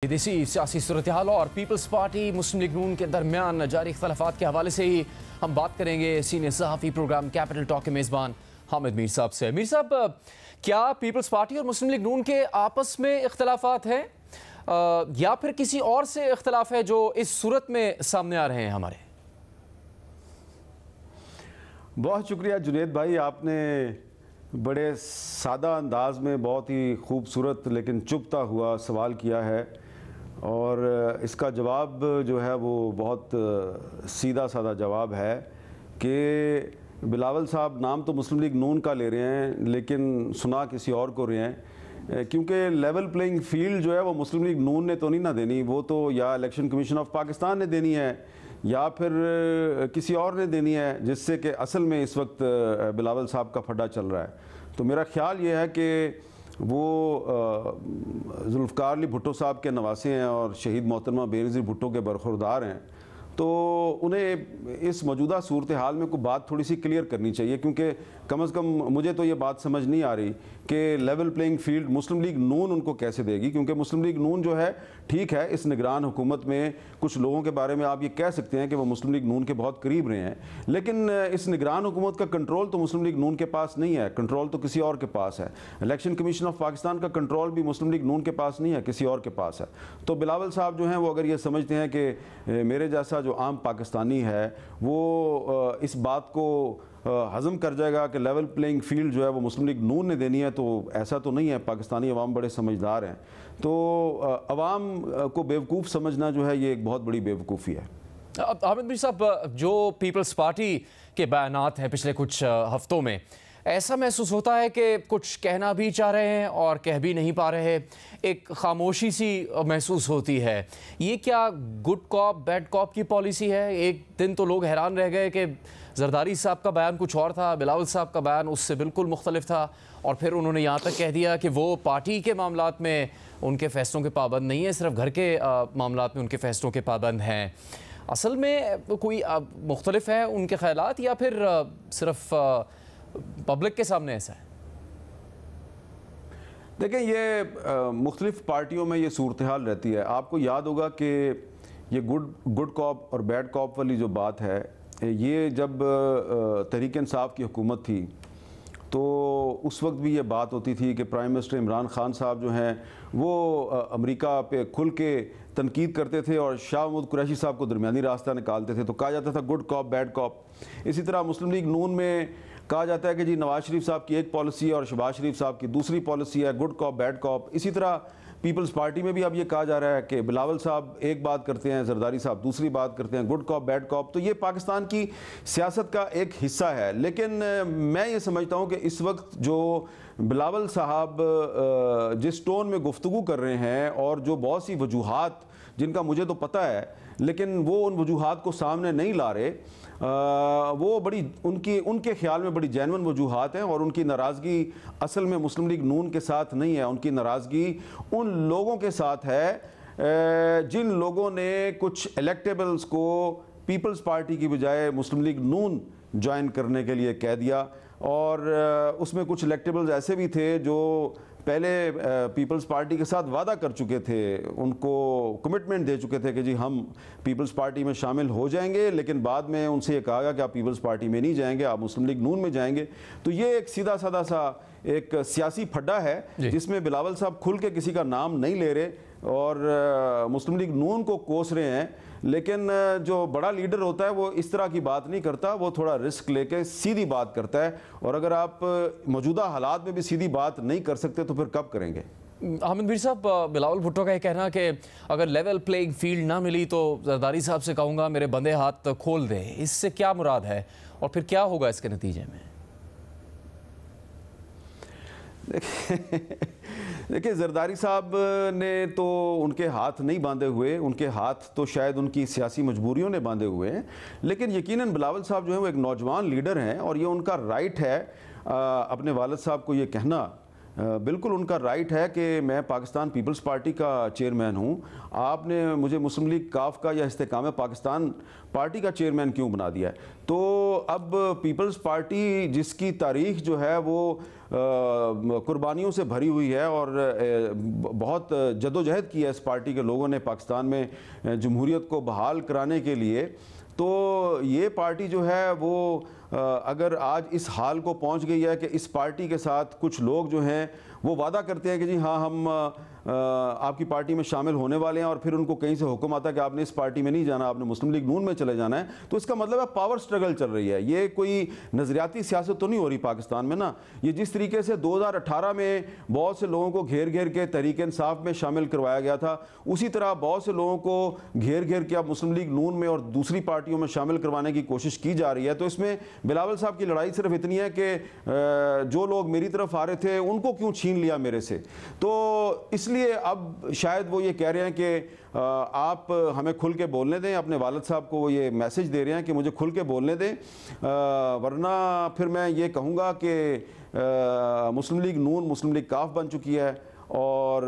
विदेशी सियासी सूरत हाल और पीपल्स पार्टी मुस्लिम लीग नून के दरमियान जारी इख्तलाफात के हवाले से ही हम बात करेंगे सीनियर सहाफ़ी प्रोग्राम कैपिटल टॉक के मेज़बान हामिद मीर साहब से। मीर साहब, क्या पीपल्स पार्टी और मुस्लिम लीग नून के आपस में इख्तलाफात हैं या फिर किसी और से इख्तलाफ है जो इस सूरत में सामने आ रहे हैं हमारे? बहुत शुक्रिया जुनेद भाई, आपने बड़े सादा अंदाज में बहुत ही खूबसूरत लेकिन चुभता हुआ सवाल किया है और इसका जवाब जो है वो बहुत सीधा सादा जवाब है कि बिलावल साहब नाम तो मुस्लिम लीग नून का ले रहे हैं लेकिन सुना किसी और को रहे हैं, क्योंकि लेवल प्लेइंग फील्ड जो है वो मुस्लिम लीग नून ने तो नहीं ना देनी, वो तो या इलेक्शन कमीशन ऑफ पाकिस्तान ने देनी है या फिर किसी और ने देनी है, जिससे कि असल में इस वक्त बिलावल साहब का फड्डा चल रहा है। तो मेरा ख्याल ये है कि वो जुल्फ़िकार अली भुट्टो साहब के नवासे हैं और शहीद मोहतरमा बेनज़ीर भुट्टो के बरखुरदार हैं, तो उन्हें इस मौजूदा सूरत हाल में कोई बात थोड़ी सी क्लियर करनी चाहिए, क्योंकि कम अज़ कम मुझे तो ये बात समझ नहीं आ रही कि लेवल प्लेइंग फील्ड मुस्लिम लीग नून उनको कैसे देगी। क्योंकि मुस्लिम लीग नून जो है, ठीक है, इस निगरान हुकूमत में कुछ लोगों के बारे में आप ये कह सकते हैं कि वो मुस्लिम लीग नून के बहुत करीब रहे हैं, लेकिन इस निगरान हुकूमत का कंट्रोल तो मुस्लिम लीग नून के पास नहीं है, कंट्रोल तो किसी और के पास है। इलेक्शन कमीशन ऑफ पाकिस्तान का कंट्रोल भी मुस्लिम लीग नून के पास नहीं है, किसी और के पास है। तो बिलावल साहब जो हैं वो अगर ये समझते हैं कि मेरे जैसा जो आम पाकिस्तानी है वो इस बात को हज़म कर जाएगा कि लेवल प्लेइंग फील्ड जो है वो मुस्लिम लीग नून ने देनी है, तो ऐसा तो नहीं है। पाकिस्तानी अवाम बड़े समझदार हैं, तो अवाम को बेवकूफ़ समझना जो है ये एक बहुत बड़ी बेवकूफ़ी है। हामिद मीर साहब, जो पीपल्स पार्टी के बयानात हैं पिछले कुछ हफ्तों में, ऐसा महसूस होता है कि कुछ कहना भी चाह रहे हैं और कह भी नहीं पा रहे, एक खामोशी सी महसूस होती है। ये क्या गुड कॉप बैड कॉप की पॉलिसी है? एक दिन तो लोग हैरान रह गए कि जरदारी साहब का बयान कुछ और था, बिलावल साहब का बयान उससे बिल्कुल मुख्तलिफ था, और फिर उन्होंने यहाँ तक कह दिया कि वो पार्टी के मामलात में उनके फ़ैसलों के पाबंद नहीं है, सिर्फ घर के मामलात में उनके फ़ैसलों के पाबंद हैं। असल में कोई मुख्तलिफ है उनके ख़यालात या फिर सिर्फ पब्लिक के सामने ऐसा है? देखें, ये मुख्तलिफ पार्टियों में ये सूरत हाल रहती है। आपको याद होगा कि ये गुड कॉप और बैड कॉप वाली जो बात है, ये जब तहरीक इंसाफ की हुकूमत थी तो उस वक्त भी ये बात होती थी कि प्राइम मिनिस्टर इमरान खान साहब जो हैं वो अमेरिका पे खुल के तनकीद करते थे और शाह महमूद कुरैशी साहब को दरमियानी रास्ता निकालते थे, तो कहा जाता था गुड कॉप बैड कॉप। इसी तरह मुस्लिम लीग नून में कहा जाता है कि जी नवाज शरीफ साहब की एक पॉलिसी है और शहबाज शरीफ साहब की दूसरी पॉलिसी है, गुड कॉप बैड कॉप। इसी तरह पीपल्स पार्टी में भी अब ये कहा जा रहा है कि बिलावल साहब एक बात करते हैं, जरदारी साहब दूसरी बात करते हैं, गुड कॉप बैड कॉप। तो ये पाकिस्तान की सियासत का एक हिस्सा है। लेकिन मैं ये समझता हूँ कि इस वक्त जो बिलावल साहब जिस टोन में गुफ्तगू कर रहे हैं और जो बहुत सी वजूहात जिनका मुझे तो पता है लेकिन वो उन वजूहात को सामने नहीं ला रहे, वो बड़ी उनके ख्याल में बड़ी जेन्युइन वजूहात हैं और उनकी नाराज़गी असल में मुस्लिम लीग नून के साथ नहीं है। उनकी नाराज़गी उन लोगों के साथ है जिन लोगों ने कुछ इलेक्टेबल्स को पीपल्स पार्टी की बजाय मुस्लिम लीग नून ज्वाइन करने के लिए कह दिया, और उसमें कुछ इलेक्टेबल्स ऐसे भी थे जो पहले पीपल्स पार्टी के साथ वादा कर चुके थे, उनको कमिटमेंट दे चुके थे कि जी हम पीपल्स पार्टी में शामिल हो जाएंगे, लेकिन बाद में उनसे ये कहा गया कि आप पीपल्स पार्टी में नहीं जाएंगे, आप मुस्लिम लीग नून में जाएंगे। तो ये एक सीधा साधा सा एक सियासी फड्डा है जिसमें बिलावल साहब खुल के किसी का नाम नहीं ले रहे और मुस्लिम लीग नून को कोस रहे हैं, लेकिन जो बड़ा लीडर होता है वो इस तरह की बात नहीं करता, वो थोड़ा रिस्क लेके सीधी बात करता है। और अगर आप मौजूदा हालात में भी सीधी बात नहीं कर सकते तो फिर कब करेंगे? हामिद मीर साहब, बिलावल भुट्टो का ये कहना कि अगर लेवल प्लेइंग फील्ड ना मिली तो जरदारी साहब से कहूँगा मेरे बंदे हाथ खोल दें, इससे क्या मुराद है और फिर क्या होगा इसके नतीजे में? देखिए, जरदारी साहब ने तो उनके हाथ नहीं बांधे हुए, उनके हाथ तो शायद उनकी सियासी मजबूरियों ने बांधे हुए हैं, लेकिन यकीनन बिलावल साहब जो है वो एक नौजवान लीडर हैं और ये उनका राइट है अपने वालिद साहब को ये कहना बिल्कुल उनका राइट है कि मैं पाकिस्तान पीपल्स पार्टी का चेयरमैन हूँ। आपने मुझे मुस्लिम लीग काफ का या इस्तेकाम पाकिस्तान पार्टी का चेयरमैन क्यों बना दिया है? तो अब पीपल्स पार्टी जिसकी तारीख जो है वो कुर्बानियों से भरी हुई है और बहुत जदोजहद की है इस पार्टी के लोगों ने पाकिस्तान में जमहूरियत को बहाल कराने के लिए, तो ये पार्टी जो है वो अगर आज इस हाल को पहुंच गई है कि इस पार्टी के साथ कुछ लोग जो हैं वो वादा करते हैं कि जी हाँ हम आपकी पार्टी में शामिल होने वाले हैं, और फिर उनको कहीं से हुक्म आता है कि आपने इस पार्टी में नहीं जाना, आपने मुस्लिम लीग नून में चले जाना है, तो इसका मतलब है पावर स्ट्रगल चल रही है। ये कोई नज़रियाती सियासत तो नहीं हो रही पाकिस्तान में ना। ये जिस तरीके से 2018 में बहुत से लोगों को घेर घेर के तहरीक इंसाफ में शामिल करवाया गया था, उसी तरह बहुत से लोगों को घेर घेर के अब मुस्लिम लीग नून में और दूसरी पार्टियों में शामिल करवाने की कोशिश की जा रही है। तो इसमें बिलावल साहब की लड़ाई सिर्फ इतनी है कि जो लोग मेरी तरफ आ रहे थे उनको क्यों छीन लिया मेरे से। तो इसलिए अब शायद वो ये कह रहे हैं कि आप हमें खुल के बोलने दें। अपने वालिद साहब को वो ये मैसेज दे रहे हैं कि मुझे खुल के बोलने दें, वरना फिर मैं ये कहूँगा कि मुस्लिम लीग नून मुस्लिम लीग काफ बन चुकी है। और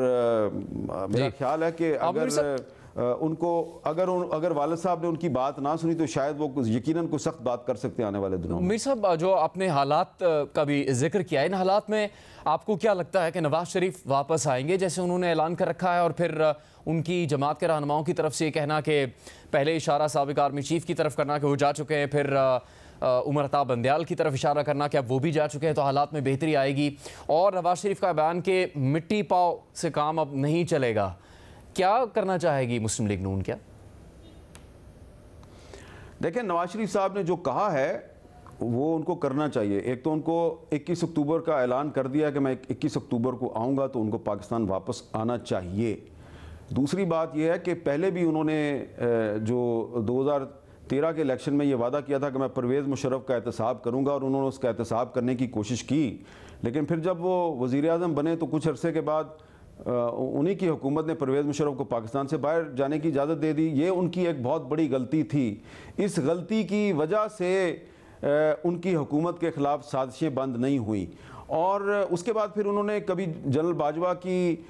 मेरा ख्याल है कि अगर उनको अगर वालिद साहब ने उनकी बात ना सुनी तो शायद वो यकीनन कोई सख्त बात कर सकते हैं आने वाले दिनों में। मीर साहब, जो आपने हालात का भी जिक्र किया, इन हालात में आपको क्या लगता है कि नवाज शरीफ वापस आएंगे जैसे उन्होंने ऐलान कर रखा है, और फिर उनकी जमात के रहनुमाओं की तरफ से ये कहना कि पहले इशारा साबिक आर्मी चीफ की तरफ करना कि वो जा चुके हैं, फिर उमर अता बंदयाल की तरफ इशारा करना कि अब वो भी जा चुके हैं, तो हालात में बेहतरी आएगी, और नवाज शरीफ का बयान कि मिट्टी पाव से काम अब नहीं चलेगा, क्या करना चाहेगी मुस्लिम लीग नून? क्या देखें, नवाज शरीफ साहब ने जो कहा है वो उनको करना चाहिए। एक तो उनको 21 अक्टूबर का ऐलान कर दिया कि मैं 21 अक्टूबर को आऊँगा, तो उनको पाकिस्तान वापस आना चाहिए। दूसरी बात यह है कि पहले भी उन्होंने जो 2013 के इलेक्शन में ये वादा किया था कि मैं परवेज़ मुशर्रफ का एहतसाब करूँगा, और उन्होंने उसका एहतसाब करने की कोशिश की, लेकिन फिर जब वो वज़ीर आज़म बने तो कुछ अरसे के बाद उन्हीं की हुकूमत ने परवेज़ मुशर्रफ को पाकिस्तान से बाहर जाने की इजाज़त दे दी। ये उनकी एक बहुत बड़ी गलती थी। इस गलती की वजह से उनकी हुकूमत के ख़िलाफ़ साजिशें बंद नहीं हुई, और उसके बाद फिर उन्होंने कभी जनरल बाजवा की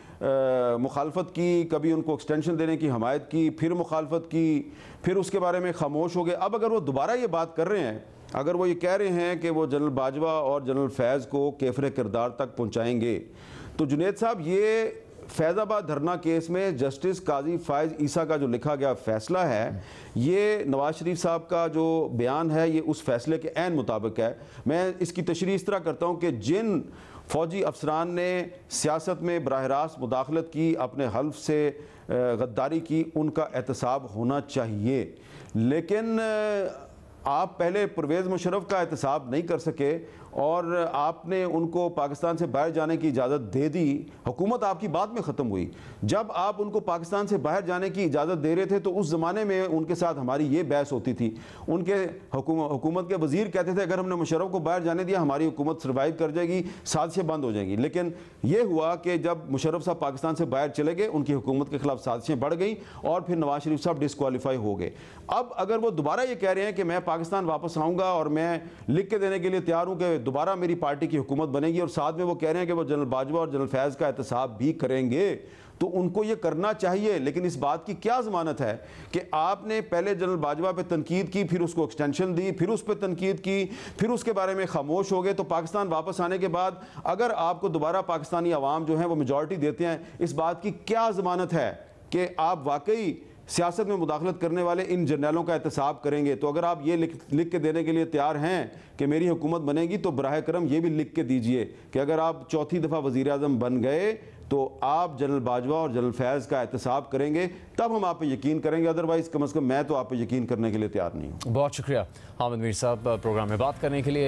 मुखालफत की, कभी उनको एक्सटेंशन देने की हमायत की, फिर मुखालफत की, फिर उसके बारे में खामोश हो गए। अब अगर वो दोबारा ये बात कर रहे हैं, अगर वो ये कह रहे हैं कि वो जनरल बाजवा और जनरल फैज़ को केफर किरदार तक पहुँचाएँगे, तो जुनेद साहब, ये फैज़ाबाद धरना केस में जस्टिस काजी फायज़ ईसा का जो लिखा गया फ़ैसला है, ये नवाज शरीफ साहब का जो बयान है ये उस फैसले के ऐन मुताबिक है। मैं इसकी तशरीह इस तरह करता हूँ कि जिन फ़ौजी अफसरान ने सियासत में बराह रास्त मुदाखलत की, अपने हल्फ से गद्दारी की, उनका एहतसाब होना चाहिए। लेकिन आप पहले परवेज़ मुशर्रफ का एहतसाब नहीं कर सके और आपने उनको पाकिस्तान से बाहर जाने की इजाज़त दे दी। हुकूमत आपकी बाद में ख़त्म हुई। जब आप उनको पाकिस्तान से बाहर जाने की इजाज़त दे रहे थे तो उस ज़माने में उनके साथ हमारी ये बहस होती थी। उनके हुकूमत के वज़ीर कहते थे अगर हमने मुशर्रफ को बाहर जाने दिया हमारी हुकूमत सर्वाइव कर जाएगी, साजिशें बंद हो जाएंगी। लेकिन ये हुआ कि जब मुशर्रफ साहब पाकिस्तान से बाहर चले गए, उनकी हुकूमत के खिलाफ साजिशें बढ़ गई और फिर नवाज शरीफ साहब डिस्क्वालीफाई हो गए। अब अगर वो दोबारा ये कह रहे हैं कि मैं पाकिस्तान वापस आऊँगा और मैं लिख के देने के लिए तैयार हूँ कि दोबारा मेरी पार्टी की हुकूमत बनेगी, और साथ में वो कह रहे हैं कि वो जनरल बाजवा और जनरल फैज़ का एहतसाब भी करेंगे, तो उनको ये करना चाहिए। लेकिन इस बात की क्या ज़मानत है कि आपने पहले जनरल बाजवा पे तनकीद की, फिर उसको एक्सटेंशन दी, फिर उस पर तनकीद की, फिर उसके बारे में खामोश हो गए। तो पाकिस्तान वापस आने के बाद अगर आपको दोबारा पाकिस्तानी अवाम जो है वो मेजॉरिटी देते हैं, इस बात की क्या ज़मानत है कि आप वाकई सियासत में मुदाखलत करने वाले इन जर्नलों का एहतसाब करेंगे? तो अगर आप ये लिख के देने के लिए तैयार हैं कि मेरी हुकूमत बनेगी, तो बराह करम ये भी लिख के दीजिए कि अगर आप चौथी दफ़ा वज़ीर आज़म बन गए तो आप जनरल बाजवा और जनरल फैज़ का एहतसाब करेंगे, तब हम आप पे यकीन करेंगे। अदरवाइज़ कम अज़ कम मैं तो आप पे यकीन करने के लिए तैयार नहीं हूँ। बहुत शुक्रिया हामिद मीर साहब प्रोग्राम में बात करने के लिए।